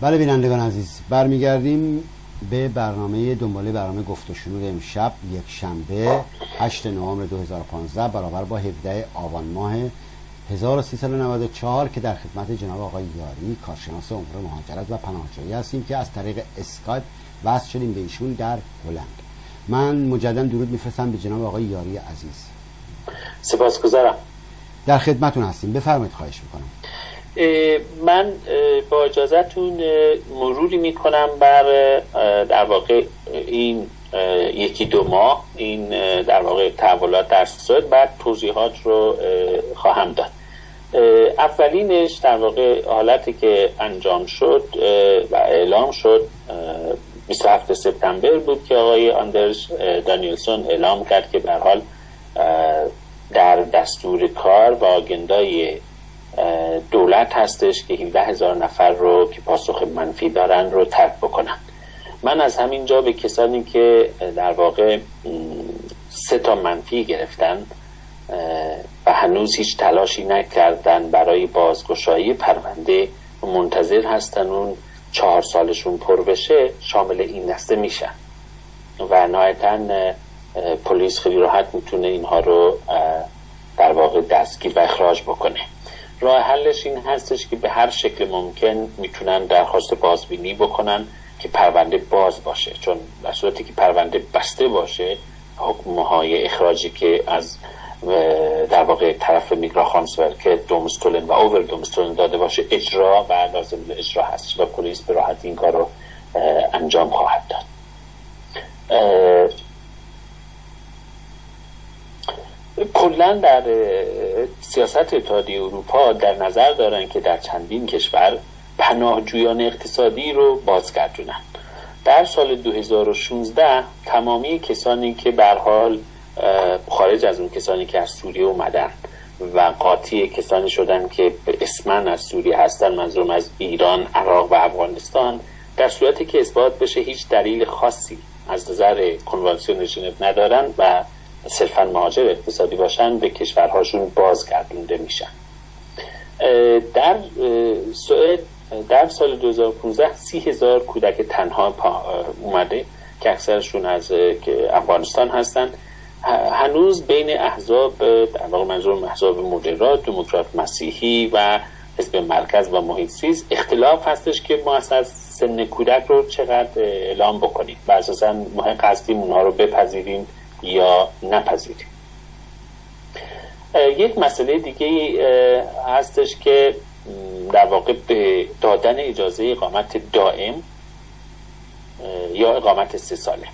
بله بینندگان عزیز، برمیگردیم به دنباله برنامه گفت و شنود امشب یک شنبه 8 نوامبر 2015 برابر با 17 آبان ماه 1394 که در خدمت جناب آقای یاری کارشناس امور مهاجرت و پناهجویی هستیم که از طریق اسکایپ وصل شدیم به ایشون در هلند. من مجددا درود میفرستم به جناب آقای یاری عزیز. سپاسگزارم. در خدمتون هستیم، بفرمایید. خواهش میکنم. من با اجازهتون مروری میکنم بر در واقع این یکی دو ماه این در واقع تحولات در سوئد، بعد توضیحات رو خواهم داد. اولینش در واقع حالتی که انجام شد و اعلام شد 27 سپتامبر بود که آقای آندرس دانیلسون اعلام کرد که به هر حال در دستور کار و آگندای دولت هستش که 17,000 نفر رو که پاسخ منفی دارن رو ترک بکنن. من از همین جا به کسانی که در واقع 3 منفی گرفتن و هنوز هیچ تلاشی نکردن برای بازگشایی پرونده منتظر هستن اون 4 سالشون پر بشه، شامل این دسته میشن و نهایتاً پلیس خیلی راحت میتونه اینها رو در واقع دستگیر و اخراج بکنه. راه حلش این هستش که به هر شکل ممکن میتونن درخواست بازبینی بکنن که پرونده باز باشه، چون در صورتی که پرونده بسته باشه حکم‌های اخراجی که از در واقع طرف میگراخانسورکت دومستولن و اوور دومستولن داده باشه اجرا و لازم اجرا هست و پلیس به راحتی این کار رو انجام خواهد داد. کلا در سیاست اتحادیه اروپا در نظر دارن که در چندین کشور پناهجویان اقتصادی رو بازگردونن. در سال 2016 تمامی کسانی که به هر حال خارج از اون کسانی که از سوریه اومدن و قاطی کسانی شدن که به اسمن از سوریه هستن، منظورم از ایران، عراق و افغانستان، در صورتی که اثبات بشه هیچ دلیل خاصی از نظر کنوانسیون ژنو ندارن و صرفاً مهاجر اقتصادی باشن به کشورهاشون بازگردونده میشن. در سوئد در سال 2015 30,000 کودک تنها اومده که اکثرشون از افغانستان هستن. هنوز بین احزاب، در واقع منظورم احزاب مدرات، دموکرات مسیحی و حزب مرکز و محیط زیست، اختلاف هستش که ما از سن کودک رو چقدر اعلام بکنیم و اساساً ما قصدیم اونها رو بپذیریم یا نپذیریم. یک مسئله دیگه هستش که در واقع به دادن اجازه اقامت دائم یا اقامت 3 ساله.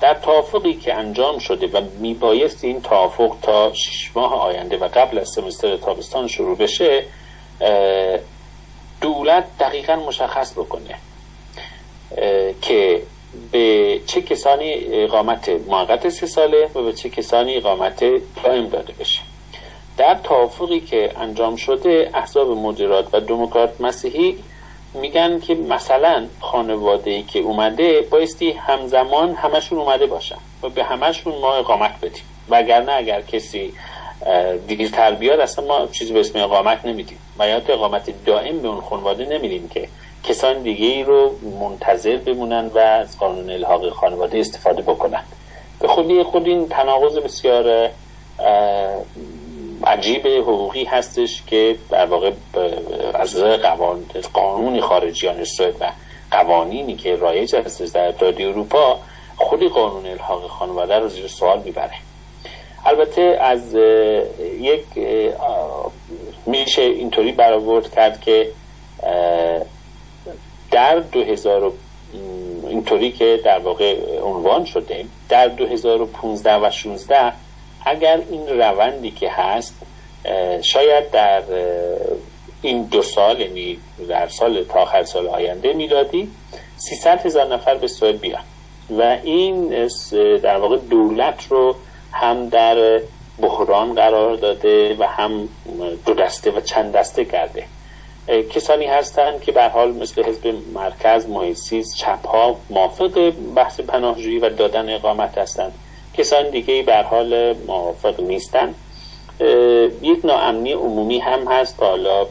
در توافقی که انجام شده و میبایست این توافق تا 6 ماه آینده و قبل از سمستر تابستان شروع بشه، دولت دقیقاً مشخص بکنه که به چه کسانی اقامت موقت 3 ساله و به چه کسانی اقامت دائم داده بشه. در توافقی که انجام شده احزاب مدرات و دموکرات مسیحی میگن که مثلا خانواده‌ای که اومده بایستی همزمان همشون اومده باشن و به همشون ما اقامت بدیم، وگرنه اگر کسی دیرتر بیاد اصلا ما چیزی به اسم اقامت نمیدیم و یا اقامت دائم به اون خانواده نمیدیم که کسان دیگه ای رو منتظر بمونن و از قانون الحاق خانواده استفاده بکنن. به خود این تناقض بسیار عجیب حقوقی هستش که در واقع از قانون خارجیان سوئد و قوانینی که رایج هستش در اتحادیه اروپا خود قانون الحاق خانواده رو زیر سوال میبره. البته از یک میشه اینطوری برآورد کرد که در 2000 اینطوری که در واقع عنوان شده در 2015 و 16 اگر این روندی که هست شاید در این 2 سال، یعنی در سال تا آخر سال آینده میلادی 300,000 نفر به سوئد بیان و این در واقع دولت رو هم در بحران قرار داده و هم 2 دسته و چند دسته کرده. کسانی هستند که به هر حال مثل حزب مرکز، محیط زیست، چپ ها موافق بحث پناهجویی و دادن اقامت هستند، کسان دیگه به هر حال موافق نیستند. یک ناامنی عمومی هم هست، حالا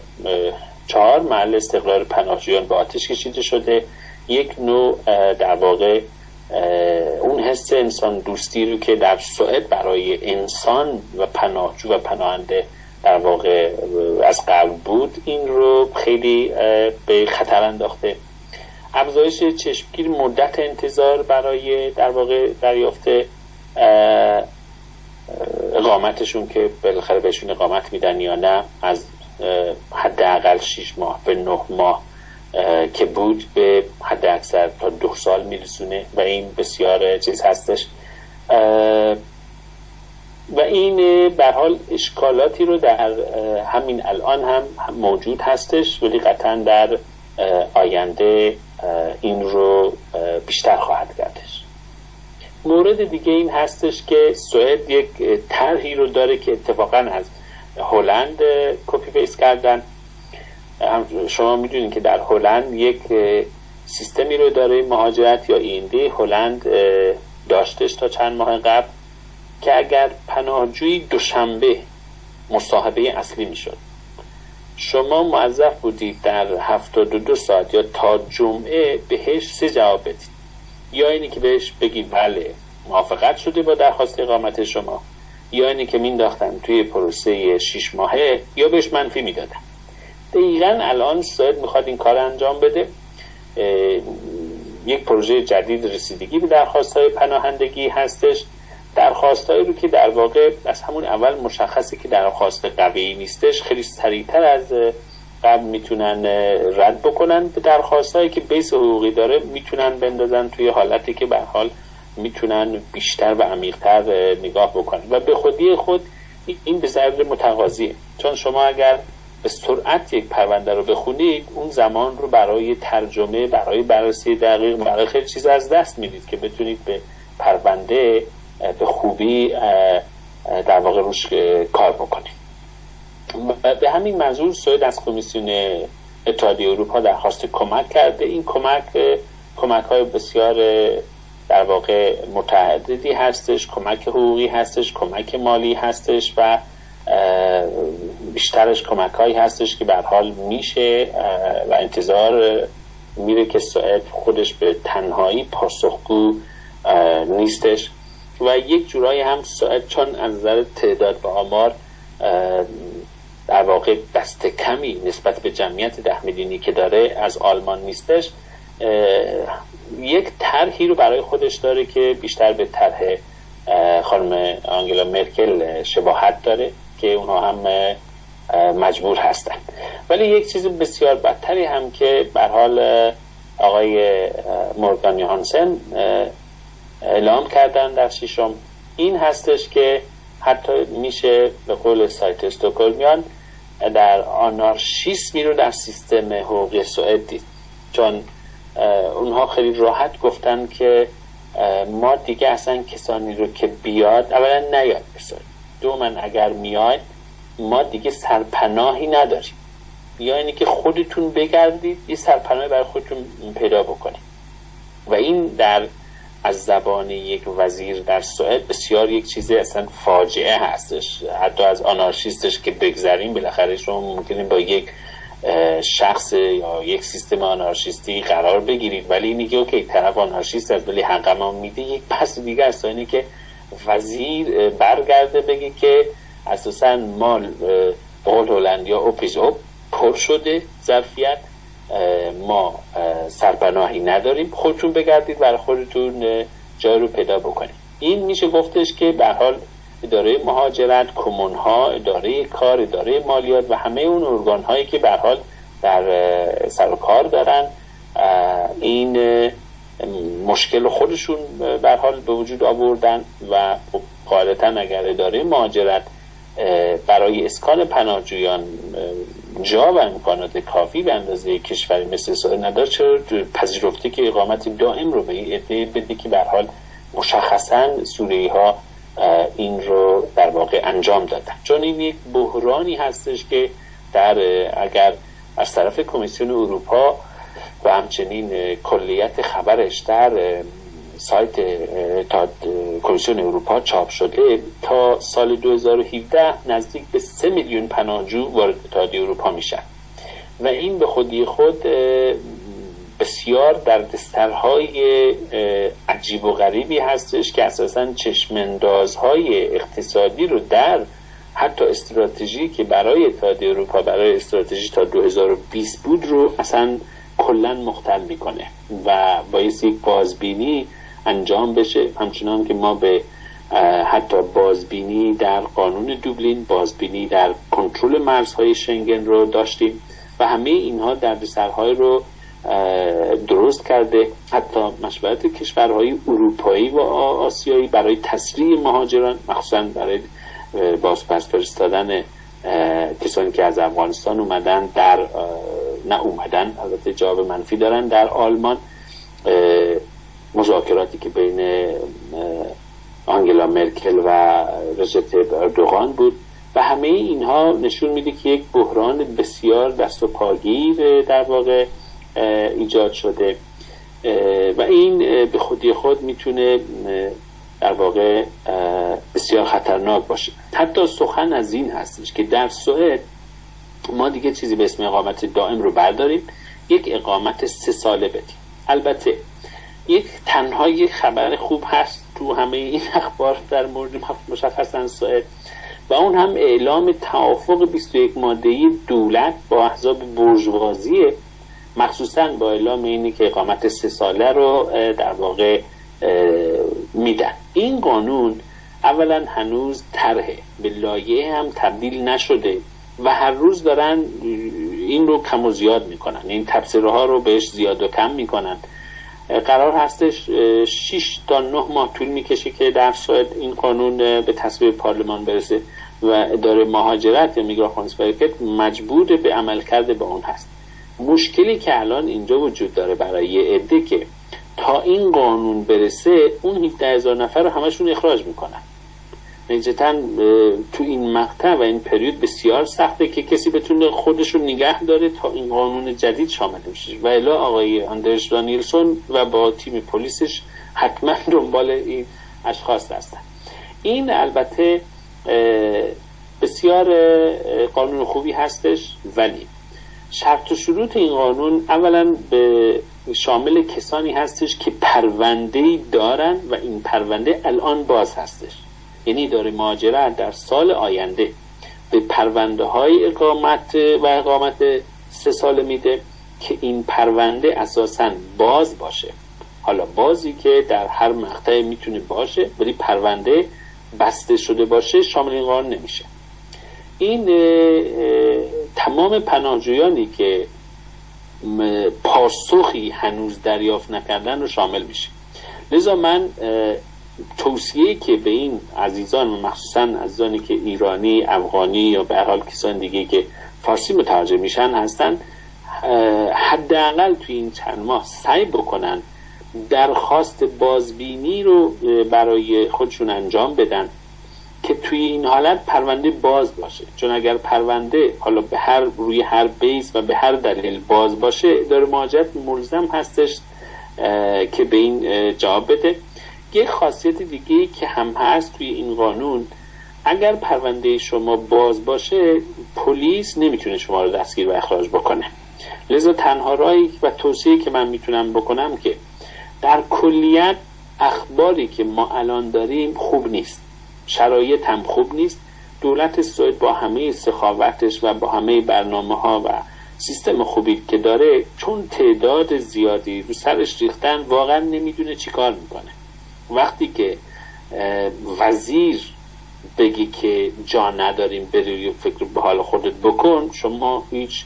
2004 محل استقرار پناهجویان به آتش کشیده شده. یک نوع در واقع اون حس انسان دوستی رو که در سوئد برای انسان و پناهجو و پناهنده در واقع از قبل بود، این رو خیلی به خطر انداخته. افزایش چشمگیر مدت انتظار برای در واقع دریافت اقامتشون که بالاخره بهشون اقامت میدن یا نه، از حداقل 6 ماه به 9 ماه که بود به حد اکثر تا 2 سال میرسونه و این بسیار چیز هستش و این به هر حال اشکالاتی رو در همین الان هم موجود هستش، ولی قطعا در آینده این رو بیشتر خواهد کردش. مورد دیگه این هستش که سوئد یک طرحی رو داره که اتفاقا از هلند کپی پیست کردن. شما میدونید که در هلند یک سیستمی رو داره مهاجرت یا ایندی هلند داشتش تا چند ماه قبل که اگر پناهجویی دوشنبه مصاحبه اصلی میشد، شما موظف بودید در 72 ساعت یا تا جمعه بهش 3 جواب بدید. یا اینی که بهش بگید بله موافقت شده با درخواست اقامت شما، یا اینی که مینداختن توی پروسه 6 ماهه، یا بهش منفی میدادن. دقیقاً الان سوئد میخواد این کار انجام بده. یک پروژه جدید رسیدگی به درخواست‌های پناهندگی هستش. درخواست‌هایی رو که در واقع از همون اول مشخصه که درخواست قوی نیستش، خیلی سریعتر از قبل میتونن رد بکنن. به درخواست‌هایی که بیس حقوقی داره میتونن بندازن توی حالتی که به هر حال میتونن بیشتر و عمیق‌تر نگاه بکنن و به خودی خود این به ضرر متقاضیه. چون شما اگر به سرعت یک پرونده رو بخونید، اون زمان رو برای ترجمه، برای بررسی دقیق، برای خیلی چیز از دست میدید که بتونید به پرونده به خوبی در واقع روش کار بکنید. به همین منظور سوئد از کمیسیون اتحادیه اروپا درخواست کمک کرده. این کمک‌های بسیار در واقع متعددی هستش، کمک حقوقی هستش، کمک مالی هستش و بیشترش کمک‌هایی هستش که به هر حال میشه و انتظار میره که سوئد خودش به تنهایی پاسخگو نیستش و یک جورایی هم سوئد چون از نظر تعداد و آمار در واقع دست کمی نسبت به جمعیت 10 میلیونی که داره از آلمان نیستش، یک طرحی رو برای خودش داره که بیشتر به طرح خانم آنگلا مرکل شباهت داره که اونها هم مجبور هستن. ولی یک چیز بسیار بدتری هم که به هر حال آقای مورگان یوهانسن اعلام کردن در 6م این هستش که حتی میشه به قول سایت استکهلمیان در آنارشیسمی رو در سیستم حقوقی سوئد دید. چون اونها خیلی راحت گفتن که ما دیگه اصلا کسانی رو که بیاد اولا نیاد بسید، دوما اگر میاد ما دیگه سرپناهی نداریم، یا اینی که خودتون بگردید یه سرپناهی برای خودتون پیدا بکنید. و این در از زبان یک وزیر در سوئد بسیار یک چیزی اصلا فاجعه هستش. حتی از آنارشیستش که بگذاریم، بالاخره شما ممکنه با یک شخص یا یک سیستم آنارشیستی قرار بگیرید، ولی اینی که اوکی طرف آنارشیست است ولی حقم میده، یک بحث دیگه است. اینی که وزیر برگرده بگه که اساساً مال به قول هلندیا اوپیز پر شده ظرفیت، ما سرپناهی نداریم، خودتون بگردید برای خودتون جای رو پیدا بکنید. این میشه گفتش که به هر حال اداره مهاجرت، کمونها، اداره کار، اداره مالیات و همه اون ارگان هایی که به هر حال در سر و کار دارن این مشکل خودشون به هر حال به وجود آوردن و غالبا اگر اداره مهاجرت برای اسکان پناهجویان جا و امکانات کافی به اندازه کشوری مثل سوئد نداره، چرا پذیرفته که اقامت دائم رو به این عده بده که به هر حال مشخصاً سوریه ها این رو در واقع انجام دادن. چون این یک بحرانی هستش که در اگر از طرف کمیسیون اروپا و همچنین کلیت خبرش در سایت کمیسیون اروپا چاپ شده، تا سال 2017 نزدیک به 3 میلیون پناهجو وارد اتحادیه اروپا میشن و این به خودی خود بسیار دردسرهای عجیب و غریبی هستش که اساساً چشماندازهای اقتصادی رو در حتی استراتژی که برای اتحادیه اروپا برای استراتژی تا 2020 بود رو اصلا کلاً مختل میکنه و باید یک بازبینی انجام بشه، همچنان که ما به حتی بازبینی در قانون دوبلین، بازبینی در کنترل مرزهای شنگن رو داشتیم و همه اینها دردسرهای رو درست کرده. حتی مشورت کشورهای اروپایی و آسیایی برای تسریع مهاجران، مخصوصا برای بازپس فرستادن کسانی که از افغانستان اومدن البته جواب منفی دارن در آلمان، مذاکراتی که بین آنگلا مرکل و رژپ طیب اردوغان بود و همه اینها نشون میده که یک بحران بسیار دست و پاگیر در واقع ایجاد شده و این به خودی خود میتونه در واقع بسیار خطرناک باشه. حتی سخن از این هستش که در سوئد ما دیگه چیزی به اسم اقامت دائم رو برداریم، یک اقامت 3 ساله بدیم. البته تنها یک خبر خوب هست تو همه این اخبار در مورد مشخصا سوئد و اون هم اعلام توافق 21 ماده‌ای دولت با احزاب بورژوازیه، مخصوصا با اعلام اینی که اقامت 3 ساله رو در واقع میدن. این قانون اولا هنوز طرحه، به لایحه هم تبدیل نشده و هر روز دارن این رو کم و زیاد میکنن، این تبصره ها رو بهش زیاد و کم میکنن. قرار هستش 6 تا 9 ماه طول میکشه که در سوئد این قانون به تصویب پارلمان برسه و اداره مهاجرت یا میگراسیونسverket مجبور به عمل کرده به اون هست. مشکلی که الان اینجا وجود داره برای یه عده که تا این قانون برسه اون 17,000 نفر رو همشون اخراج میکنن. نتیجتاً تو این مقطع و این پریود بسیار سخته که کسی بتونه خودش رو نگه داره تا این قانون جدید شامل بشه و الا آقای آندرس دانیلسون و با تیم پلیسش حتما دنبال این اشخاص هستن. این البته بسیار قانون خوبی هستش، ولی شرط و شروط این قانون اولا به شامل کسانی هستش که پرونده‌ای دارن و این پرونده الان باز هستش. یعنی اداره مهاجرت در سال آینده به پرونده های اقامت 3 ساله میده که این پرونده اساساً باز باشه. حالا بازی که در هر مقطع میتونه باشه، ولی پرونده بسته شده باشه شامل این قانون نمیشه. این تمام پناهجویانی که پاسخی هنوز دریافت نکردن رو شامل میشه. لذا من توصیه‌ای که به این عزیزان و مخصوصا عزیزانی که ایرانی، افغانی یا به هر حال کسان دیگه که فارسی متوجه میشن هستن، حداقل توی این چند ماه سعی بکنن درخواست بازبینی رو برای خودشون انجام بدن که توی این حالت پرونده باز باشه. چون اگر پرونده حالا روی هر بیس و به هر دلیل باز باشه، اداره مهاجرت ملزم هستش که به این جواب بده. یک خاصیت دیگه که هم هست توی این قانون، اگر پرونده شما باز باشه پلیس نمیتونه شما رو دستگیر و اخراج بکنه. لذا تنها راهی و توصیه‌ای که من میتونم بکنم که در کلیت اخباری که ما الان داریم خوب نیست، شرایط هم خوب نیست. دولت سوئد با همه سخاوتش و با همه برنامه‌ها و سیستم خوبی که داره، چون تعداد زیادی رو سرش ریختن، واقعا نمیدونه چی کار میکنه. وقتی که وزیر بگی که جا نداریم بری فکر به حال خودت بکن، شما هیچ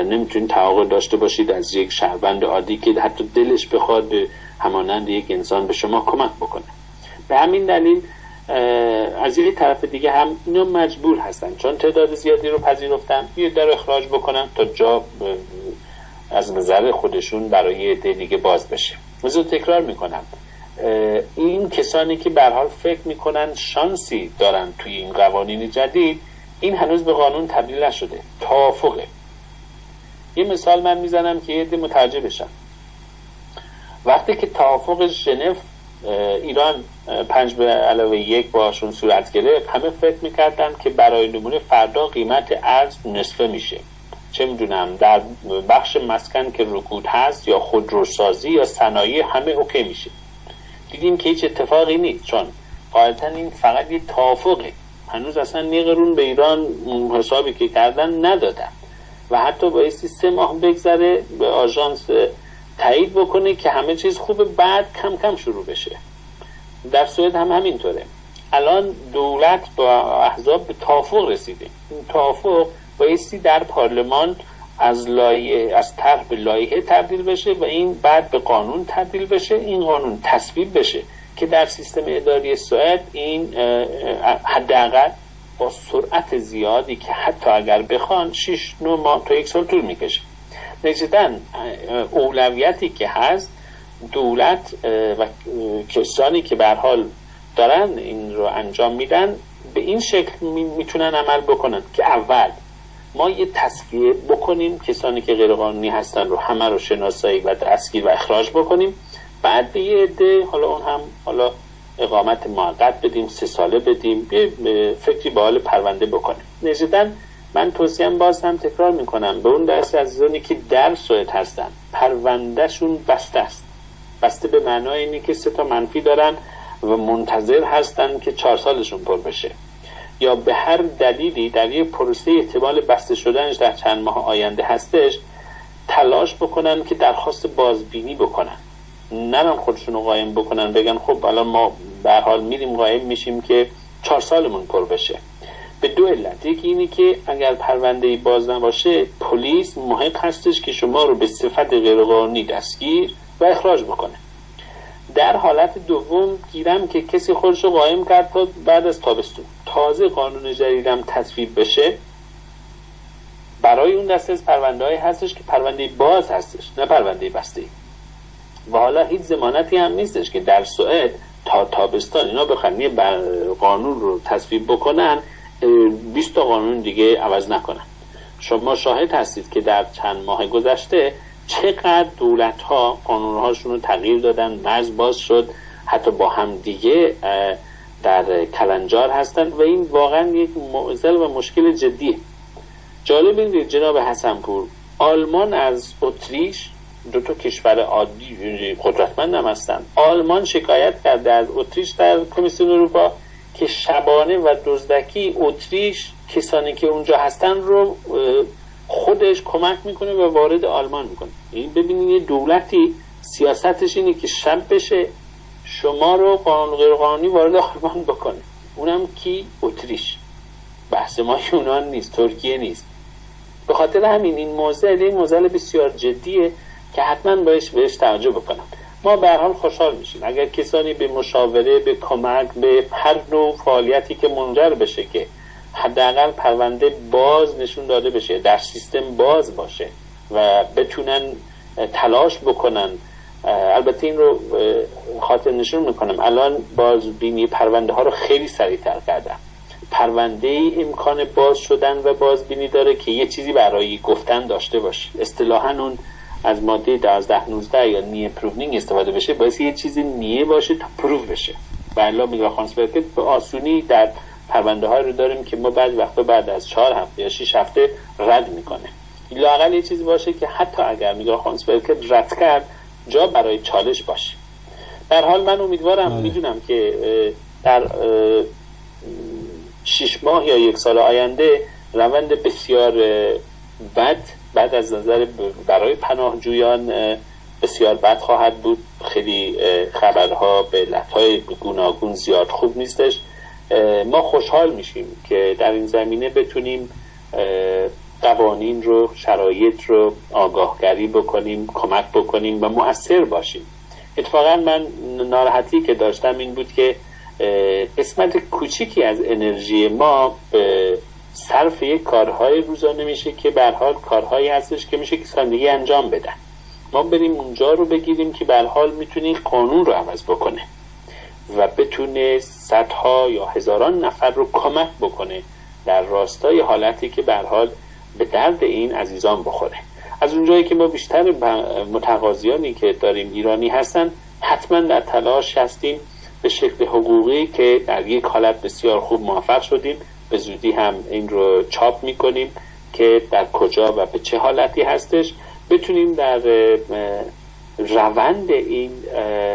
نمیتونید توقع داشته باشید از یک شهروند عادی که حتی دلش بخواد به همانند یک انسان به شما کمک بکنه. به همین دلیل از یک طرف دیگه هم اینا مجبور هستن، چون تعداد زیادی رو پذیرفتن، یه در اخراج بکنن تا جا از نظر خودشون برای یه دیگه باز بشه. مثلا تکرار میکنم، این کسانی که به هر حال فکر میکنن شانسی دارن توی این قوانین جدید، این هنوز به قانون تبدیل نشده، توافقه. یه مثال من میزنم که یه عده متوجه بشن. وقتی که توافق ژنو ایران 5+1 باشون صورت گرفت، همه فکر میکردن که برای نمونه فردا قیمت ارز نصفه میشه، چه میدونم در بخش مسکن که رکود هست یا خودروسازی یا صنایع همه اوکی میشه. دیدیم که هیچ اتفاقی نیست، چون قاعدتا این فقط یه توافقه. هنوز اصلا 1 قرون به ایران حسابی که کردن ندادن و حتی بایستی 3 ماه بگذره به آژانس تایید بکنه که همه چیز خوبه، بعد کم کم شروع بشه. در سوئد هم همینطوره. الان دولت با احزاب به توافق رسیده. این توافق بایستی در پارلمان از طرح به لایحه تبدیل بشه و این بعد به قانون تبدیل بشه، این قانون تصویب بشه که در سیستم اداری سوئد این حداقل با سرعت زیادی که حتی اگر بخوان 6-9 ماه تا 1 سال طول میکشه. نتیجتاً اولویتی که هست دولت و کسانی که به هر حال دارن این رو انجام میدن به این شکل میتونن عمل بکنن که اول ما یه تصفیه بکنیم، کسانی که غیرقانونی هستن رو همه رو شناسایی و دستگیر و اخراج بکنیم، بعد به یه عده حالا اون هم حالا اقامت موقت بدیم، 3 ساله بدیم، یه فکری به حال پرونده بکنیم. نتیجتاً من توصیم باز هم تکرار میکنم به اون دست عزیزانی که در سوئد هستن پروندهشون بسته است. بسته به معنای اینه که 3 تا منفی دارن و منتظر هستن که 4 سالشون پر بشه، یا به هر دلیلی در یک پروسه احتمال بسته شدنش در چند ماه آینده هستش، تلاش بکنن که درخواست بازبینی بکنن، نرن خودشونو قایم بکنن بگن خب الان ما به هر حال میریم قایم میشیم که 4 سالمون پر بشه. به 2 علت. یکی اینه که اگر پرونده‌ای باز نباشه پلیس محق هستش که شما رو به صفت غیرقانونی دستگیر و اخراج بکنه. در حالت دوم گیرم که کسی خودش رو قایم کرد تا بعد از تابستون، تازه قانون جدیدم تصویب بشه، برای اون دسته از پرونده‌ای هستش که پرونده باز هستش نه پرونده بسته. و حالا هیچ ضمانتی هم نیستش که در سوئد تا تابستان اینا بخوان یه قانون رو تصویب بکنن 20 تا قانون دیگه عوض نکنن. شما شاهد هستید که در چند ماه گذشته چقدر دولت‌ها قانون‌هاشون رو تغییر دادن، مرز باز شد، حتی با هم دیگه در کلنجار هستن و این واقعا یک معضل و مشکل جدیه. جالب این جناب حسنپور، آلمان از اتریش، 2 تا کشور عادی قدرتمند هم هستن، آلمان شکایت کرده از اتریش در کمیسیون اروپا که شبانه و دزدکی اتریش کسانی که اونجا هستن رو خودش کمک میکنه و وارد آلمان میکنه. این ببینید یه دولتی سیاستش اینه که شب بشه شما رو غیرقانونی وارد آلمان بکنه، اونم کی؟ اتریش. بحث ما یونان نیست، ترکیه نیست. به خاطر همین این موضوع بسیار جدیه که حتما بهش توجه بکنم. ما به هر حال خوشحال میشیم اگر کسانی به مشاوره، به کمک، به هر نوع فعالیتی که منجر بشه که حداقل پرونده باز نشون داده بشه، در سیستم باز باشه و بتونن تلاش بکنن. البته این رو خاطر نشون میکنم الان بازبینی پرونده ها رو خیلی سریعتر کردن. پرونده ای امکان باز شدن و بازبینی داره که یه چیزی برای گفتن داشته باشه. اصطلاحاً اون از ماده 12-19 یا نیه پروونینگ استفاده بشه، باید یه چیزی نیه باشه تا پروو بشه. و الا میگراخانسورکت به آسونی در پرونده های رو داریم که ما بعضی وقتا بعد از 4 هفته یا 6 هفته رد میکنه. لااقل یه چیزی باشه که حتی اگر میگراخانسورکت رد کرد جا برای چالش باشه. در حال من امیدوارم، میدونم که در 6 ماه یا 1 سال آینده روند بسیار بعد از نظر برای پناهجویان بسیار بد خواهد بود. خیلی خبرها به علتهای گوناگون زیاد خوب نیستش. ما خوشحال میشیم که در این زمینه بتونیم قوانین رو، شرایط رو آگاهگری بکنیم، کمک بکنیم و مؤثر باشیم. اتفاقا من ناراحتی که داشتم این بود که قسمت کوچیکی از انرژی ما صرف یک کارهای روزانه میشه که به هر حال کارهایی هستش که میشه کسان دیگه انجام بدن. ما بریم اونجا رو بگیریم که به هر حال میتونه قانون رو عوض بکنه و بتونه صدها یا هزاران نفر رو کمک بکنه در راستای حالتی که به هر حال به درد این عزیزان بخوره. از اونجایی که ما بیشتر متقاضیانی که داریم ایرانی هستن، حتما در تلاش هستیم به شکل حقوقی که در یک حالت بسیار خوب موفق شدیم، به زودی هم این رو چاپ میکنیم که در کجا و به چه حالتی هستش، بتونیم در روند این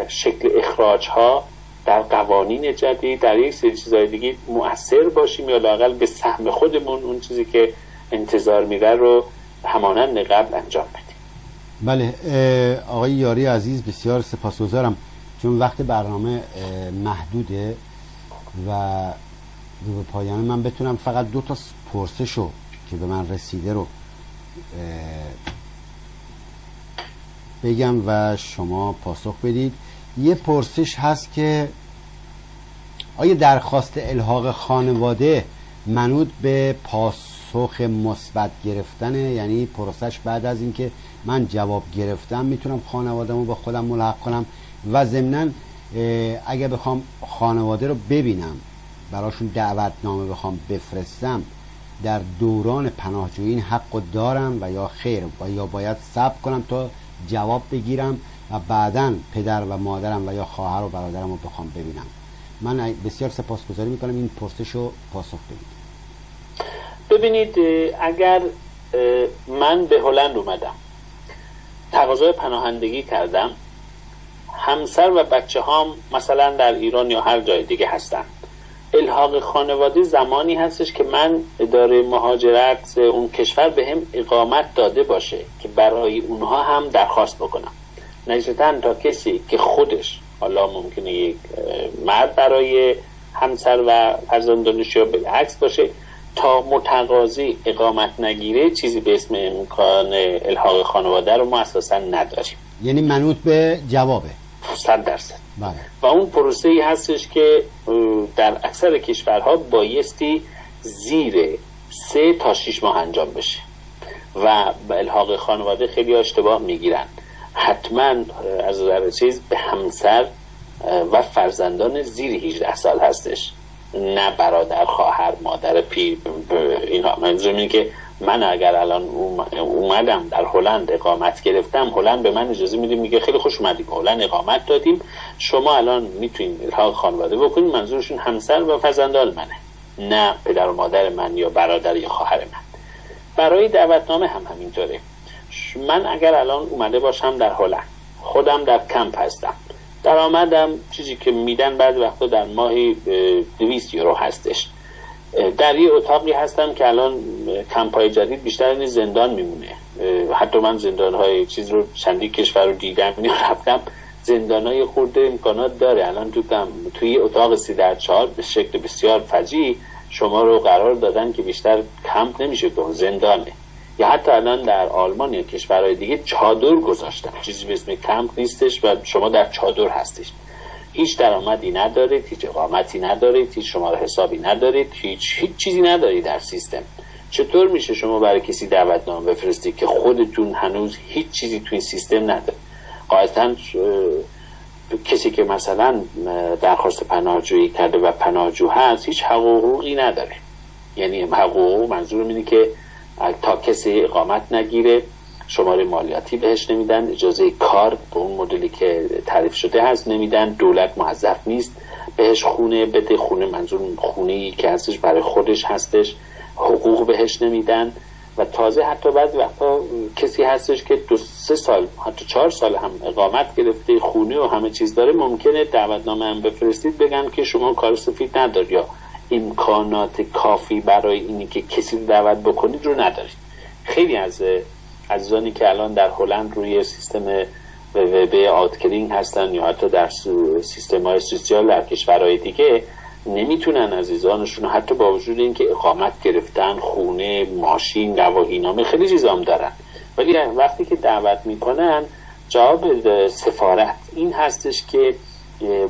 شکل اخراج ها در قوانین جدید در یک سری چیزهای دیگه مؤثر باشیم، یا لااقل به سهم خودمون اون چیزی که انتظار میره رو همانند قبل انجام بدیم. بله آقای یاری عزیز، بسیار سپاسگزارم، چون وقت برنامه محدوده و به پایان من بتونم فقط 2 تا پرسشو که به من رسیده رو بگم و شما پاسخ بدید. یه پرسش هست که آیا درخواست الحاق خانواده منوط به پاسخ مثبت گرفتنه؟ یعنی پرسش بعد از اینکه من جواب گرفتم میتونم خانواده‌مو با خودم ملحق کنم؟ و ضمناً اگه بخوام خانواده رو ببینم، براشون دعوتنامه بخوام بفرستم، در دوران پناهجویی این حق رو دارم و یا خیر، و یا باید صبر کنم تا جواب بگیرم و بعداً پدر و مادرم و یا خواهر و برادرم رو بخوام ببینم؟ من بسیار سپاسگزاری میکنم، این پرسش رو پاسخ بدید. ببینید، اگر من به هلند اومدم، تقاضای پناهندگی کردم، همسر و بچه هام مثلا در ایران یا هر جای دیگه هستن، الحاق خانواده زمانی هستش که من اداره مهاجرت اون کشور به هم اقامت داده باشه که برای اونها هم درخواست بکنم. نتیجتاً تا کسی که خودش، حالا ممکنه یک مرد برای همسر و فرزندانش یا بالعکس باشه، تا متقاضی اقامت نگیره چیزی به اسم امکان الحاق خانواده رو ما اساساً نداریم. یعنی منوط به جوابه 100%. بله. و اون پروسه‌ای هستش که در اکثر کشورها بایستی زیر 3 تا 6 ماه انجام بشه و الحاق خانواده خیلی اشتباه میگیرن. حتما از نظر چیز به همسر و فرزندان زیر 18 سال هستش، نه برادر، خواهر، مادر، پیر. اینها منظورم اینه که من اگر الان اومدم در هلند اقامت گرفتم، هلند به من اجازه میده، میگه خیلی خوش اومدید، هلند اقامت دادیم، شما الان میتونید الحاق خانواده بکنید. منظورشون همسر و فرزندان منه، نه پدر و مادر من یا برادر یا خواهر من. برای دعوتنامه هم همینطوره. من اگر الان اومده باشم در هلند، خودم در کمپ هستم، درآمدم چیزی که میدن بعد وقتا در ماهی 200 یورو هستش، در یه اتاقی هستم که الان کمپ‌های جدید بیشتر این زندان میمونه. حتی من زندان‌های چیز رو چندی کشور رو دیدم، رفتم، زندان‌های خورده امکانات داره. الان توی یه اتاق 3x4 به شکل بسیار فجیع شما رو قرار دادن که بیشتر کمپ نمیشه که زندانه. یا حتی الان در آلمان یا کشورهای دیگه چادر گذاشتن، چیزی به اسم کمپ نیستش و شما در چادر هستش. هیچ درآمدی ندارید، هیچ اقامتی ندارید، هیچ شماره حسابی ندارید، هیچ چیزی ندارید در سیستم. چطور میشه شما برای کسی دعوتنامه بفرستید که خودتون هنوز هیچ چیزی تو این سیستم ندارید؟ قاعدتاً کسی که مثلا درخواست پناهجویی کرده و پناهجو هست هیچ حقوقی نداره. یعنی حقوق منظورم اینه که تا کسی اقامت نگیره شماره مالیاتی بهش نمیدن، اجازه کار به اون مدلی که تعریف شده هست نمیدن، دولت موظف نیست بهش خونه بده، خونه منظور خونه‌ای که هستش برای خودش هستش، حقوق بهش نمیدن. و تازه حتی بعد وقتا کسی هستش که 2-3 سال حتی 4 سال هم اقامت گرفته، خونه و همه چیز داره، ممکنه دعوتنامه هم بفرستید بگن که شما کار سفید نداری یا امکانات کافی برای اینی که کسی رو دعوت بکنید رو ندارید. خیلی از عزیزانی که الان در هلند روی سیستم وب آوتکرینگ هستن یا حتی در سیستم‌های سوسیال در کشورهای دیگه نمیتونن عزیزانشون، حتی با وجود اینکه اقامت گرفتن، خونه، ماشین، گواهینامه، خیلی چیزا هم دارن، ولی وقتی که دعوت میکنن جواب سفارت این هستش که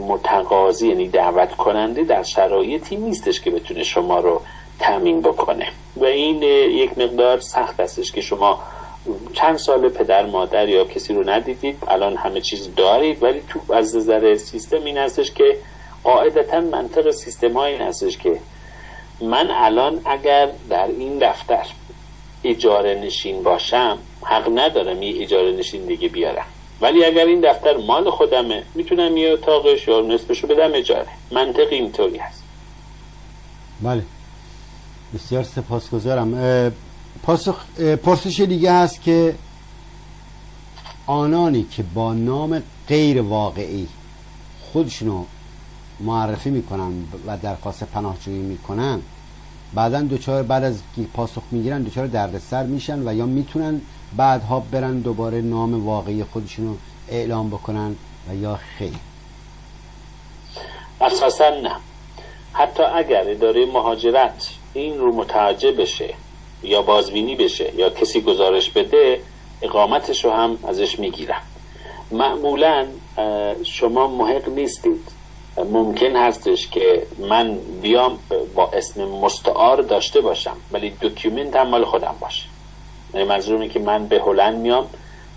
متقاضی یعنی دعوت کننده در شرایطی نیستش که بتونه شما رو تامین بکنه و این یک مقدار سخت هستش که شما چند سال پدر مادر یا کسی رو ندیدید، الان همه چیز دارید، ولی تو از نظر سیستم این هستش که قاعدتا منطق سیستم ها این هستش که من الان اگر در این دفتر اجاره نشین باشم حق ندارم یه اجاره نشین دیگه بیارم، ولی اگر این دفتر مال خودمه میتونم یه اتاقش یا نصفشو بدم اجاره. منطق اینطوری هست. بله، بسیار سپاسگزارم. پرسش دیگه هست که آنانی که با نام غیر واقعی خودشونو معرفی میکنن و درخواست پناهجویی میکنن، بعد از که پاسخ میگیرن دچار دردسر میشن و یا میتونن بعدها برن دوباره نام واقعی خودشونو اعلام بکنن و یا خیر؟ اساسا نه. حتی اگر اداره مهاجرت این رو متوجه بشه یا بازبینی بشه یا کسی گزارش بده، اقامتش رو هم ازش میگیرن. معمولا شما محق نیستید. ممکن هستش که من بیام با اسم مستعار داشته باشم ولی دکیومنت هم مال خودم باشه. یعنی منظور اینه که من به هلند میام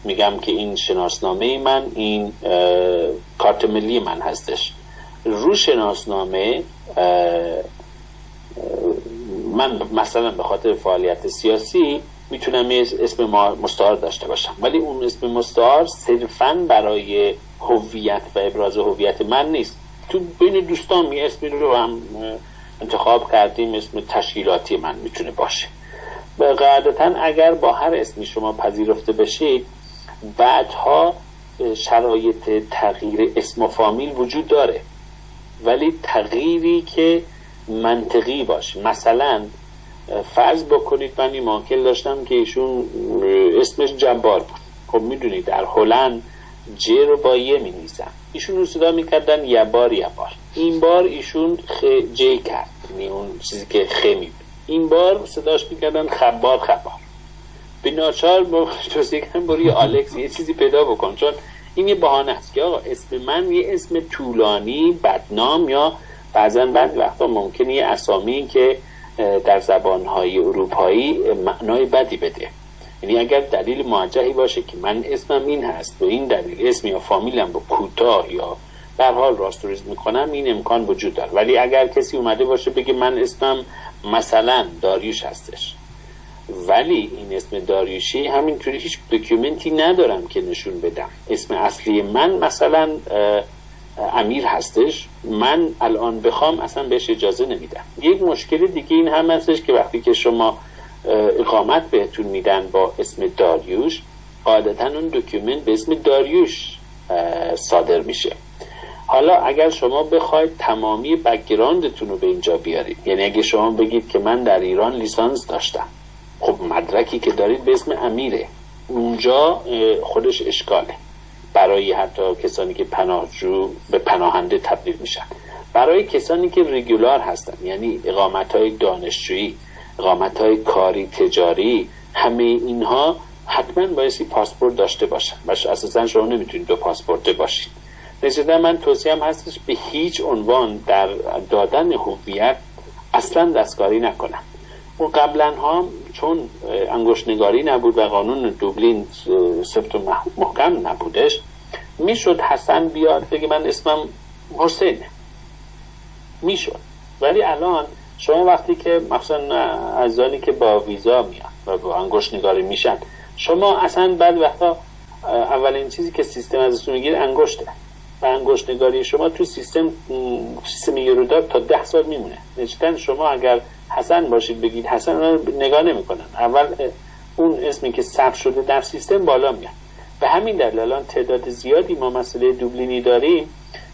میگم که این شناسنامه من، این کارت ملی من هستش. رو شناسنامه من مثلا به خاطر فعالیت سیاسی میتونم اسم مستعار داشته باشم، ولی اون اسم مستعار صرفاً برای هویت و ابراز هویت من نیست. تو بین دوستان یه اسمی رو هم انتخاب کردیم، اسم تشکیلاتی من میتونه باشه. قاعدتاً اگر با هر اسمی شما پذیرفته بشید، بعدها شرایط تغییر اسم و فامیل وجود داره، ولی تغییری که منطقی باشه. مثلا فرض بکنید من این ماکل داشتم که ایشون اسمش جبار بود. خب میدونید در هلند ج رو با یه می نویسن، ایشون رو صدا میکردن یبار. این بار ایشون ج کرد، یعنی اون چیزی که خ می بود. این بار صداش میکردن خبار. به ناچار با توصیه کردن برو آلکس یه چیزی پیدا بکن، چون این یه بهانه است که آقا اسم من یه اسم طولانی بدنام یا بعضا بعد وقتا ممکنه یه اسامی که در زبانهای اروپایی معنای بدی بده. یعنی اگر دلیل موجهی باشه که من اسمم این هست و این دلیل اسم یا فامیلم با کوتاه یا به هر حال راستوریز میکنم، این امکان وجود داره. ولی اگر کسی اومده باشه بگه من اسمم مثلا داریوش هستش، ولی این اسم داریوشی همینطوری هیچ دکیومنتی ندارم که نشون بدم، اسم اصلی من مثلا امیر هستش، من الان بخوام اصلا بهش اجازه نمیدم. یک مشکل دیگه این هم هستش که وقتی که شما اقامت بهتون میدن با اسم داریوش، قاعدتا اون دکیومنت به اسم داریوش صادر میشه. حالا اگر شما بخواید تمامی بک‌گراندتون رو به اینجا بیارید، یعنی اگه شما بگید که من در ایران لیسانس داشتم، خب مدرکی که دارید به اسم امیره، اونجا خودش اشکاله برای حتی کسانی که پناهجو به پناهنده تبدیل میشن. برای کسانی که ریگولار هستن، یعنی اقامت‌های دانشجویی، اقامت‌های کاری، تجاری، همه اینها حتما بایستی پاسپورت داشته باشن. باشه اساسا شما نمیتونید دو پاسپورت باشید. نشده من توصیهم هستش به هیچ عنوان در دادن هویت اصلا دستکاری نکنم. اون قبلا ها چون انگشت‌نگاری نبود و قانون دوبلین سفت و محکم نبودش، میشد حسن بیاد بگه من اسمم حسینه، میشد. ولی الان شما وقتی که مثلا عزیزانی که با ویزا میان و با انگشت‌نگاری میشن، شما اصلا بعد وقتا اولین چیزی که سیستم ازتون میگیره انگشته و انگشت‌نگاری شما تو سیستم یوروداک تا 10 سال میمونه. نتیجتاً شما اگر حسن باشید بگید حسن رو نگاه نمی‌کنن، اول اون اسمی که ثبت شده در سیستم بالا میاد. به همین دلیل الان تعداد زیادی ما مسئله دوبلینی داریم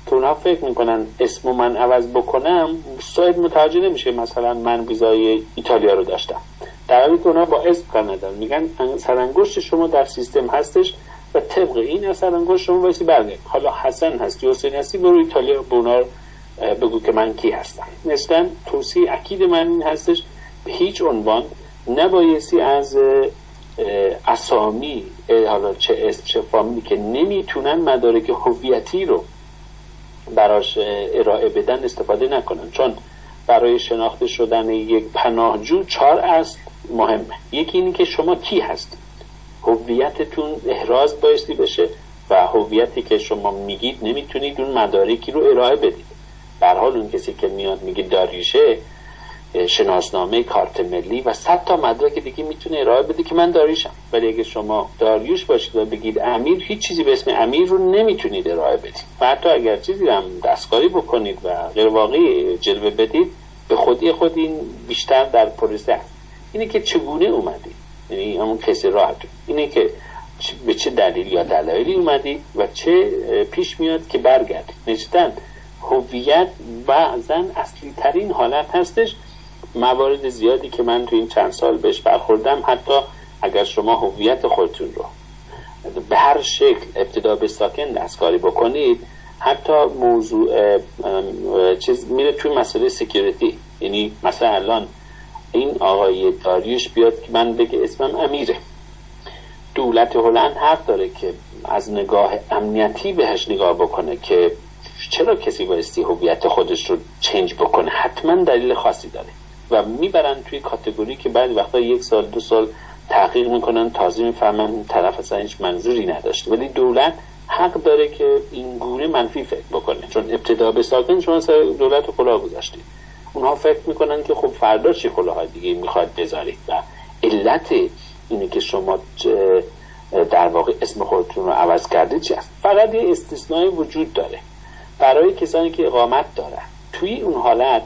که اونها فکر میکنن اسمو من عوض بکنم سایت متوجه نمیشه مثلا من ویزای ایتالیا رو داشتم، در حالی که اونها با اسم کار ندارن، میگن سرانگشت شما در سیستم هستش و طبق این سرانگشت شما واسه برگرد. حالا حسن هستی، حسین هستی، برو ایتالیا به اونها بگو که من کی هستم. مثلا توصیه اکید من این هستش به هیچ عنوان نبایستی از اسامی، حالا چه اسم چه فامیلی که نمیتونن مدارک هویتی رو براش ارائه بدن استفاده نکنن، چون برای شناخته شدن یک پناهجو 4 اصل مهمه. یکی اینه که شما کی هستید، هویتتون احراز بایستی بشه و هویتی که شما میگید نمیتونید اون مدارکی رو ارائه بدید. به هر حال اون کسی که میاد میگه داریوشه، شناسنامه، کارت ملی و 100 تا مدرک دیگه میتونه ارائه بده که من داریوشم. ولی اگه شما داریوش باشید و بگید امیر، هیچ چیزی به اسم امیر رو نمیتونید ارائه بدید. و حتی اگر چیزی هم دستکاری بکنید و غیر واقعی جلوه بدید، به خودی خود این بیشتر در پروسه است. اینه که چگونه اومدی، یعنی همون کسی راحت، اینه که به چه دلیل یا دلایلی اومدی و چه پیش میاد که برگردی. نشدن هویت بعضا اصلی ترین حالت هستش. موارد زیادی که من تو این چند سال بهش برخوردم، حتی اگر شما هویت خودتون رو به هر شکل ابتدا به ساکن دستکاری بکنید، حتی موضوع چیز میره توی مسئله سکیوریتی. یعنی مثلا الان این آقای داریوش بیاد که من بگه اسمم امیره، دولت هلند حق داره که از نگاه امنیتی بهش نگاه بکنه که چرا کسی بایستی هویت خودش رو چنج بکنه، حتما دلیل خاصی داره و میبرن توی کاتگوری که بعد وقتا 1 سال 2 سال تحقیق میکنن، تازه میفهمن طرف اصلا هیچ منظوری نداشته. ولی دولت حق داره که این گونه منفی فکر بکنه، چون ابتدا به ساکن شما سر دولت رو کلاه گذاشتید، اونها فکر میکنن که خب فردا چی کلاهای دیگه میخواد بذارید و علت اینه که شما در واقع اسم خودتون رو عوض کردید چی است. فقط یه استثنایی وجود داره برای کسانی که اقامت دارن. توی اون حالت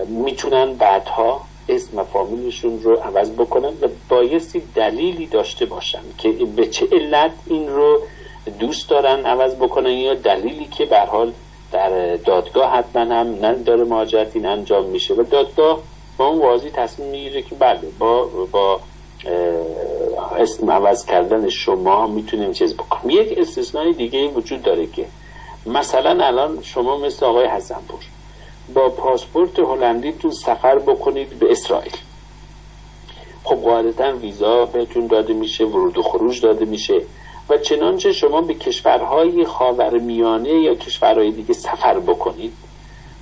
میتونن بعدها اسم و فامیلشون رو عوض بکنن و بایستی دلیلی داشته باشن که به چه علت این رو دوست دارن عوض بکنن، یا دلیلی که به هر حال در دادگاه حتما هم نداره مهاجرتی انجام میشه و دادگاه با اون قاضی تصمیم میگیره که بله با اسم عوض کردن شما میتونیم چیز بکنیم. یک استثنای دیگه وجود داره که مثلا الان شما مثل آقای حسنپور با پاسپورت هلندیتون سفر بکنید به اسرائیل، خب قاعدتا ویزا بهتون داده میشه، ورود و خروج داده میشه و چنانچه شما به کشورهای خاورمیانه یا کشورهای دیگه سفر بکنید،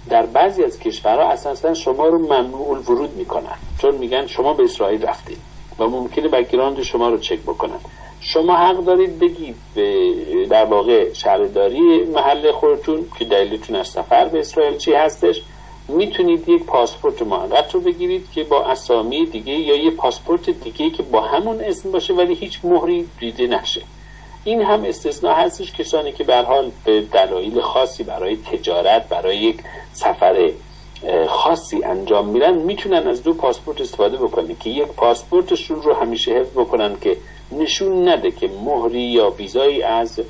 در بعضی از کشورها اساسا شما رو ممنوع الورود میکنن، چون میگن شما به اسرائیل رفتید و ممکنه بک‌گراند شما رو چک بکنن. شما حق دارید بگید به در واقع شهرداری محل خودتون که دلیلتون از سفر به اسرائیل چی هستش. میتونید یک پاسپورت موقت رو بگیرید که با اسامی دیگه یا یک پاسپورت دیگه که با همون اسم باشه ولی هیچ مهری دیده نشه. این هم استثناء هستش. کسانی که به هر حال به دلایل خاصی برای تجارت، برای یک سفر خاصی انجام میرن، میتونن از 2 پاسپورت استفاده بکنن که یک پاسپورتشون رو همیشه حفظ بکنن که نشون نده که مهری یا ویزایی از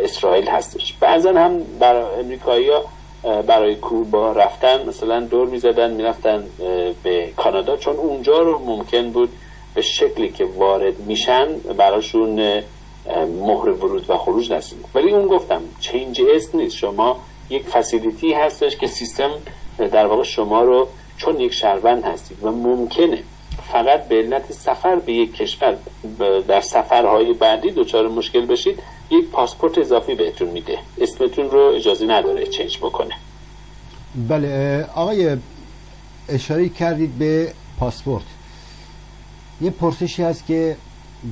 اسرائیل هستش. بعضا هم برای امریکایی‌ها برای کوبا رفتن مثلا دور میزدن میرفتن به کانادا، چون اونجا رو ممکن بود به شکلی که وارد میشن براشون مهر ورود و خروج نسید. ولی اون گفتم چنج اسم نیست، شما یک فسیلیتی هستش که سیستم در واقع شما رو چون یک شهروند هستید و ممکنه فقط به علت سفر به یک کشور در سفرهای بعدی دچار مشکل بشید، یک پاسپورت اضافی بهتون میده، اسمتون رو اجازه نداره چنج بکنه. بله آقای اشاره کردید به پاسپورت. یه پرسشی هست که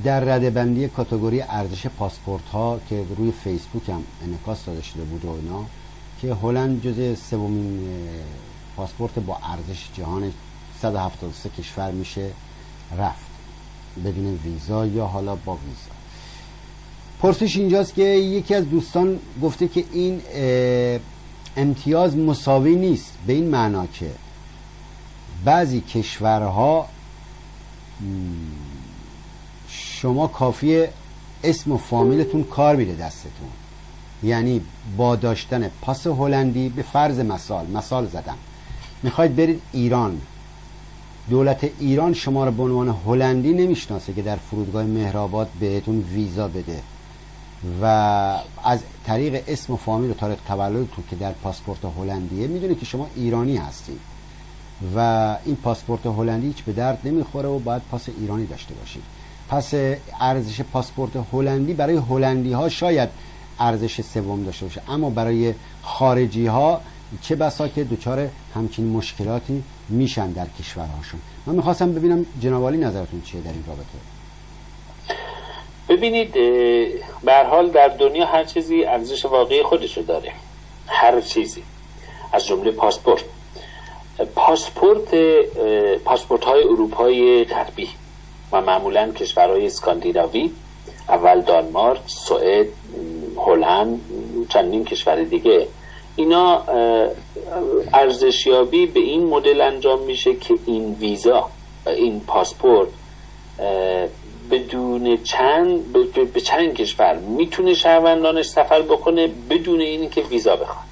در رده‌بندی کاتگوری ارزش پاسپورت ها که روی فیسبوک هم انعکاس داده شده بود و اینا، که هلند جزء 3مین پاسپورت با ارزش جهان 173 کشور میشه رفت بدون ویزا یا حالا با ویزا. پرسش اینجاست که یکی از دوستان گفته که این امتیاز مساوی نیست، به این معنا که بعضی کشورها شما کافیه اسم و فامیلتون کار میده دستتون، یعنی با داشتن پاس هلندی، به فرض مثال زدم میخواید برید ایران، دولت ایران شما رو به عنوان هلندی نمیشناسه که در فرودگاه مهرآباد بهتون ویزا بده و از طریق اسم و فامیل و تاریخ تولدتون که در پاسپورت هلندیه میدونه که شما ایرانی هستید و این پاسپورت هلندی هیچ به درد نمیخوره و باید پاس ایرانی داشته باشید. پس ارزش پاسپورت هلندی برای هلندی ها شاید ارزش 3 داشته باشه، اما برای خارجی ها چه بسا که دچار همچین مشکلاتی میشن در کشورهاشون. من میخواستم ببینم جناب عالی نظرتون چیه در این رابطه. ببینید به هر حال در دنیا هر چیزی ارزش واقعی خودشو داره، هر چیزی از جمله پاسپورت های اروپای غربی و معمولا کشورهای اسکاندیناوی، اول دانمارک، سوئد، هلند، چندین کشور دیگه، اینا ارزشیابی به این مدل انجام میشه که این ویزا این پاسپورت بدون به چند کشور میتونه شهروندانش سفر بکنه بدون اینکه ویزا بخواد.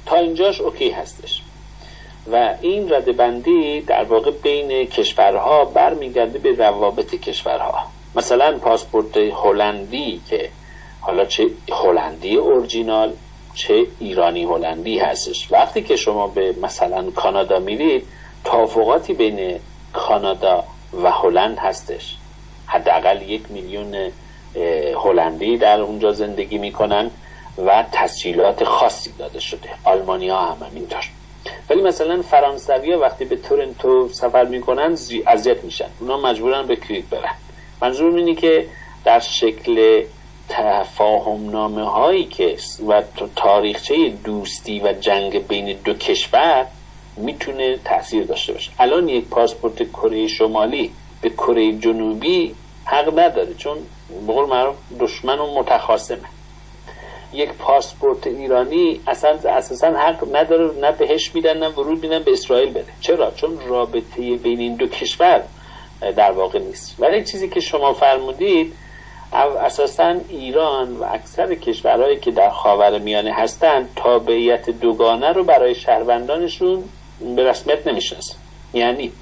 تا اینجاش اوکی هستش. و این ردبندی در واقع بین کشورها برمیگرده به روابط کشورها. مثلا پاسپورت هلندی که حالا چه هلندی اورجینال چه ایرانی هلندی هستش، وقتی که شما به مثلا کانادا میرید توافقاتی بین کانادا و هلند هستش. حداقل 1 میلیون هلندی در اونجا زندگی میکنن و تسهیلات خاصی داده شده. آلمانیا هم همینطور. ولی مثلا فرانسوی‌ها وقتی به تورنتو سفر میکنن اذیت میشن، اونا مجبورن به کویبک برن. منظور اینه که در شکل تفاهم نامه هایی که و تاریخچه دوستی و جنگ بین دو کشور میتونه تأثیر داشته باشه. الان یک پاسپورت کره شمالی به کره جنوبی حق نداره، چون به قول معروف دشمن و متخاصمه. یک پاسپورت ایرانی اساساً حق نداره، نه بهش میدن نه ورود میدن به اسرائیل بره. چرا؟ چون رابطه بین این دو کشور در واقع نیست. ولی چیزی که شما فرمودید، اساساً ایران و اکثر کشورهایی که در خاورمیانه هستند تابعیت دوگانه رو برای شهروندانشون به رسمیت نمیشناسن. یعنی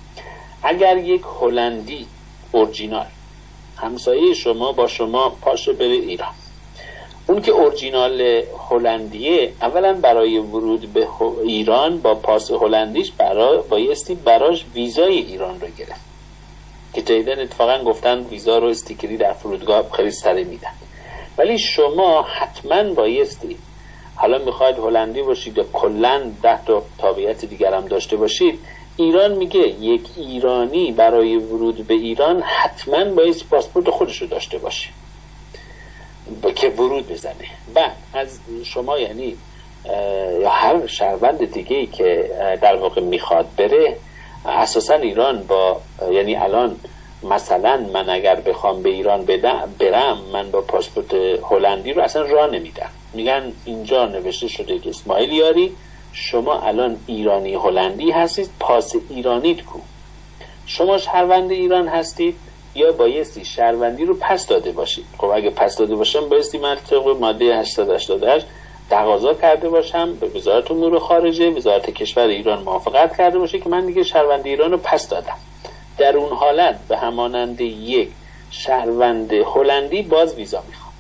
اگر یک هلندی اورجینال همسایه شما با شما پاشه بره ایران، اون که اورجینال هلندیه اولا برای ورود به ایران با پاس هلندیش بایستی براش ویزای ایران رو گرفت که جدیدن اتفاقا گفتن ویزا رو استیکری در فرودگاه خیلی سریع میدن. ولی شما حتما بایستی، حالا میخواید هلندی باشید یا کلن 10 تا تابعیت دیگر هم داشته باشید، ایران میگه یک ایرانی برای ورود به ایران حتما بایستی پاسپورت خودش رو داشته باشه که ورود بزنه. بعد از شما یعنی یا هر شهروند دیگه‌ای که در واقع میخواد بره، اساسا ایران یعنی الان مثلا من اگر بخوام به ایران برم، من با پاسپورت هلندی رو اصلا راه نمیدم. میگن اینجا نوشته شده که اسماعیل یاری شما الان ایرانی هلندی هستید، پاس ایرانیت کو. شما شهروند ایران هستید یا بایستی شهروندی رو پس داده باشید. خب اگه پس داده باشم بایستی من طبق ماده 888 تقاضا کرده باشم به وزارت امور خارجه، وزارت کشور ایران موافقت کرده باشه که من دیگه شهروندی ایران رو پس دادم. در اون حالت به همانند یک شهروند هلندی باز ویزا میخوام.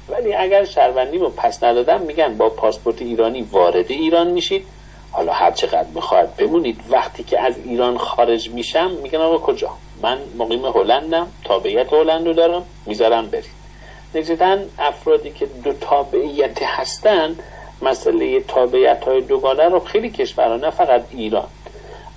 ولی اگر شهروندی رو پس ندادم، میگن با پاسپورت ایرانی وارد ایران میشید، حالا هر چقدر میخواد بمونید. وقتی که از ایران خارج میشم میگن آقا کجا؟ من مقیم هلندم، تابعیت هلند رو دارم، میذارم برید. نتیجتاً افرادی که دو تابعیت هستن، مسئله تابعیت های دوگانه رو خیلی کشورها، نه فقط ایران،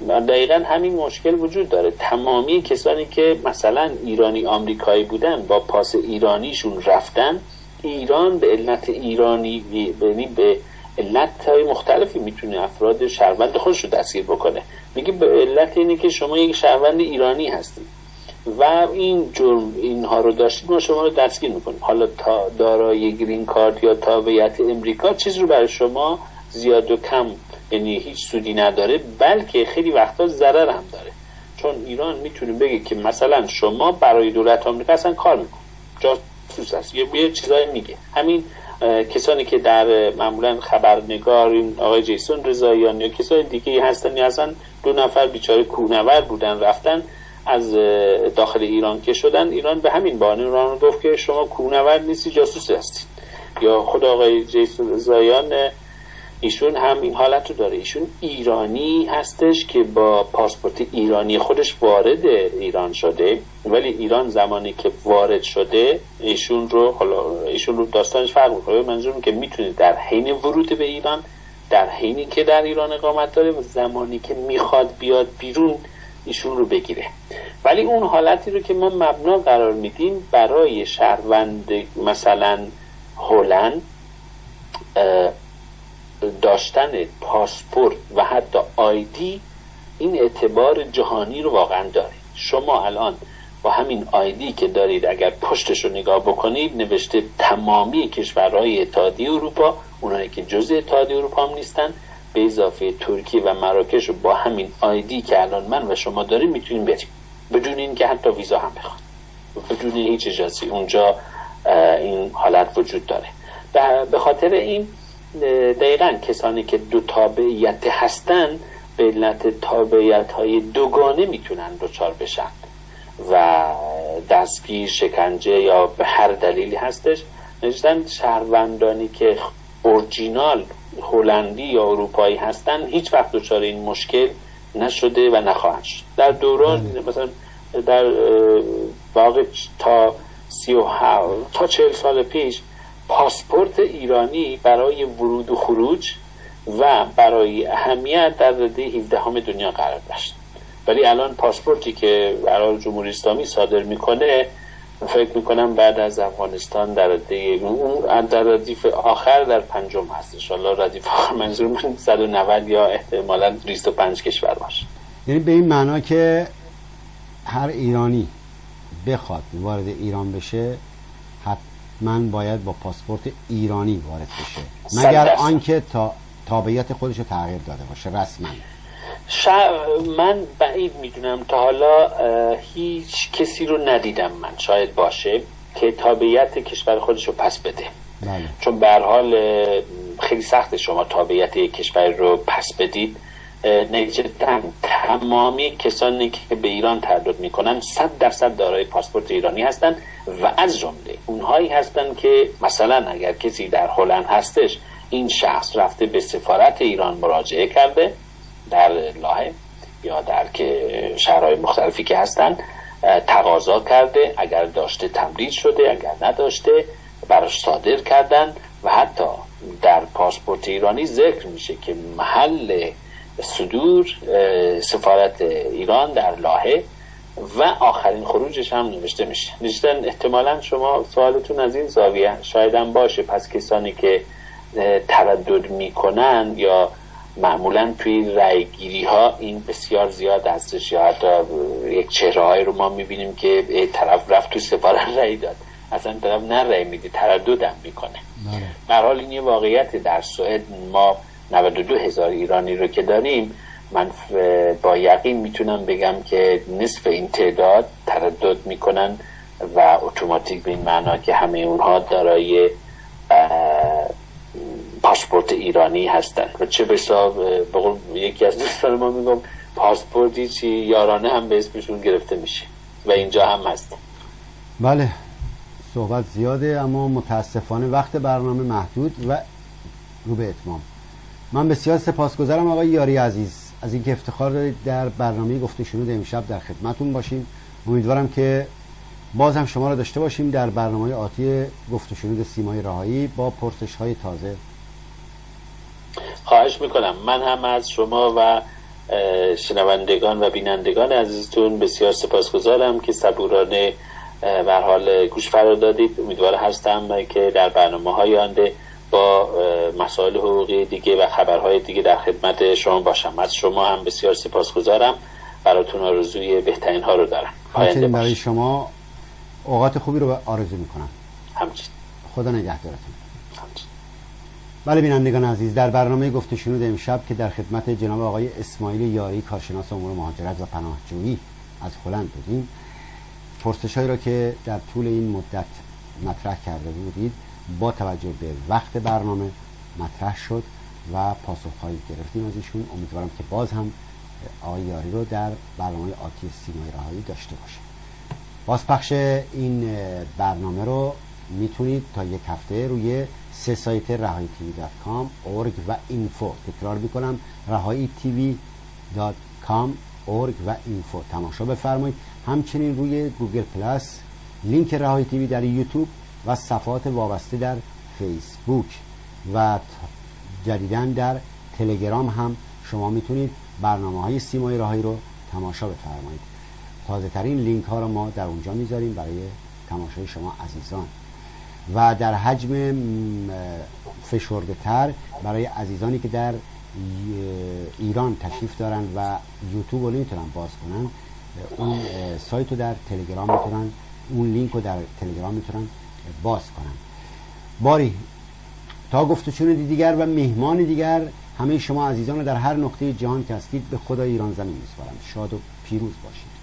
دقیقاً همین مشکل وجود داره. تمامی کسانی که مثلا ایرانی آمریکایی بودن با پاس ایرانیشون رفتن ایران، به علت ایرانی یعنی به علت های مختلفی میتونه افراد شهروند خودش رو دستگیر بکنه. میگه به علت اینه که شما یک شهروند ایرانی هستید و این جرم اینها رو داشتید، ما شما رو دستگیر میکنیم. حالا تا دارای گرین کارت یا تابعیت امریکا چیز رو برای شما زیاد و کم یعنی هیچ سودی نداره، بلکه خیلی وقتا ضرر هم داره. چون ایران میتونه بگه که مثلا شما برای دولت آمریکا اصلا کار میکنید، جاسوس هست، یه چیزایی میگه. همین کسانی که در معمولا خبرنگار، این آقای جیسون رضاییان یا کسای دیگه هستن، یا اصلا 2 نفر بیچاره کوهنورد بودن رفتن از داخل ایران که شدن، ایران به همین بهانه رو گفت که شما کوهنورد نیستی، جاسوس هستید. یا خود آقای جیسون رضاییان، ایشون هم این حالت رو داره. ایشون ایرانی هستش که با پاسپورت ایرانی خودش وارد ایران شده، ولی ایران زمانی که وارد شده ایشون رو داستانش فرق می‌کنه. منظورم که میتونه در حین ورود به ایران، در حینی که در ایران اقامت داره و زمانی که میخواد بیاد بیرون ایشون رو بگیره. ولی اون حالتی رو که ما مبنا قرار میدیم برای شهروند مثلا هلند، داشتن پاسپورت و حتی آیدی این اعتبار جهانی رو واقعا داره. شما الان با همین آیدی که دارید اگر پشتش رو نگاه بکنید نوشته تمامی کشورهای اتحادیه اروپا، اونایی که جزء اتحادیه اروپا هم نیستن، به اضافه ترکیه و مراکش رو با همین آیدی که الان من و شما داریم میتونیم بریم بدون اینکه حتی ویزا هم بخواد، بدون هیچ اجازه. اونجا این حالت وجود داره. به خاطر این دقیقاً کسانی که دو تابعیت هستن به علت تابعیت های دوگانه میتونن دچار بشن و دستگیر، شکنجه یا به هر دلیلی هستش. نوشتن شهروندانی که اورجینال هلندی یا اروپایی هستن هیچ وقت دچار این مشکل نشده و نخواهند شد. در دوران مثلا در واقع تا 40 سال پیش پاسپورت ایرانی برای ورود و خروج و برای اهمیت در رده 17 دنیا قرار داشت، ولی الان پاسپورتی که برای جمهوری اسلامی صادر میکنه فکر میکنم بعد از افغانستان در ردیف آخر در پنجم هست. انشالله ردیف آخر منظور من 190 یا احتمالاً 205 کشور باشه. یعنی به این معنا که هر ایرانی بخواد وارد ایران بشه حتما باید با پاسپورت ایرانی وارد بشه، مگر آنکه تابعیت خودش رو تغییر داده باشه رسما. من بعید میدونم، تا حالا هیچ کسی رو ندیدم من، شاید باشه که تابعیت کشور خودش رو پس بده. بله. چون به هر حال خیلی سخته شما تابعیت یک کشور رو پس بدید. نتیجتاً تمامی کسانی که به ایران تردد میکنن 100% دارای پاسپورت ایرانی هستن و از جمله اونهایی هستن که مثلا اگر کسی در هلند هستش، این شخص رفته به سفارت ایران مراجعه کرده در لاهه یا در که شهرهای مختلفی که هستن، تقاضا کرده، اگر داشته تمدید شده، اگر نداشته براش صادر کردن و حتی در پاسپورت ایرانی ذکر میشه که محل صدور سفارت ایران در لاهه و آخرین خروجش هم نوشته میشه. نوشتن احتمالاً شما سوالتون از این زاویه شاید هم باشه، پس کسانی که تردد میکنن یا معمولاً توی رای گیری ها این بسیار زیاد هستش، یا حتی یک چهره های رو ما میبینیم که طرف رفت توی سفارت رای داد، اصلا طرف نه رای میده، تردد هم میکنه. به هر حال این یه واقعیت. در سوئد ما 92,000 ایرانی رو که داریم، من با یقین میتونم بگم که نصف این تعداد تردد میکنن و اتوماتیک به این معنا که همه اونها دارای پاسپورت ایرانی هستن و چه بسا به قول یکی از دوستان ما میگم پاسپورتی چی یارانه هم به اسمشون گرفته میشه و اینجا هم هست. بله، صحبت زیاده اما متاسفانه وقت برنامه محدود و رو به اتمام. من بسیار سپاسگزارم آقای یاری عزیز از اینکه افتخار دارید در برنامه گفته شنود امشب در خدمتون باشیم. امیدوارم که باز هم شما را داشته باشیم در برنامه آتی گفته شنود سیمای رهایی با پرسش های تازه. خواهش میکنم. من هم از شما و شنوندگان و بینندگان عزیزتون بسیار سپاسگزارم که صبورانه به حال گوش فرا دادید. امیدوار هستم که در برنامه‌های آینده با مسائل حقوقی دیگه و خبرهای دیگه در خدمت شما باشم. از شما هم بسیار سپاسگزارم. براتون آرزوی بهترین ها رو دارم. همچنین برای شما اوقات خوبی رو آرزو میکنم. همچنین. خدا نگهدارتون. بله بینندگان عزیز، در برنامه گفته شنود امشب که در خدمت جناب آقای اسماعیل یاری کارشناس امور مهاجرت و پناهجویی از هلند بودیم، پرسش‌هایی را که در طول این مدت مطرح کرده بودید با توجه به وقت برنامه مطرح شد و پاسخ‌هایی گرفتیم از ایشون. امیدوارم که باز هم آقای یاری رو در برنامه آتی سیمای رهایی داشته باشیم. بازپخش این برنامه رو میتونید تا یک هفته روی 3 سایت rahayitv.com org و info، تکرار میکنم rahayitv.com org و info تماشا بفرمایید. همچنین روی گوگل پلاس، لینک رهایی تیوی در یوتیوب و صفحات وابسته در فیسبوک و جدیداً در تلگرام هم شما میتونید برنامه‌های سیمای رهایی رو تماشا بفرمایید. تازه ترین لینک ها رو ما در اونجا میذاریم برای تماشای شما عزیزان و در حجم فشرده تر برای عزیزانی که در ایران تشریف دارن و یوتیوب رو نمیتونن باز کنن، اون سایت رو در تلگرام میتونن، اون لینک رو در تلگرام میتونن باز کنن. باری تا گفتشون دیگر و مهمان دیگر همه شما عزیزان رو در هر نقطه جهان که هستید به خدای ایران زمین می‌سپارم. شاد و پیروز باشید.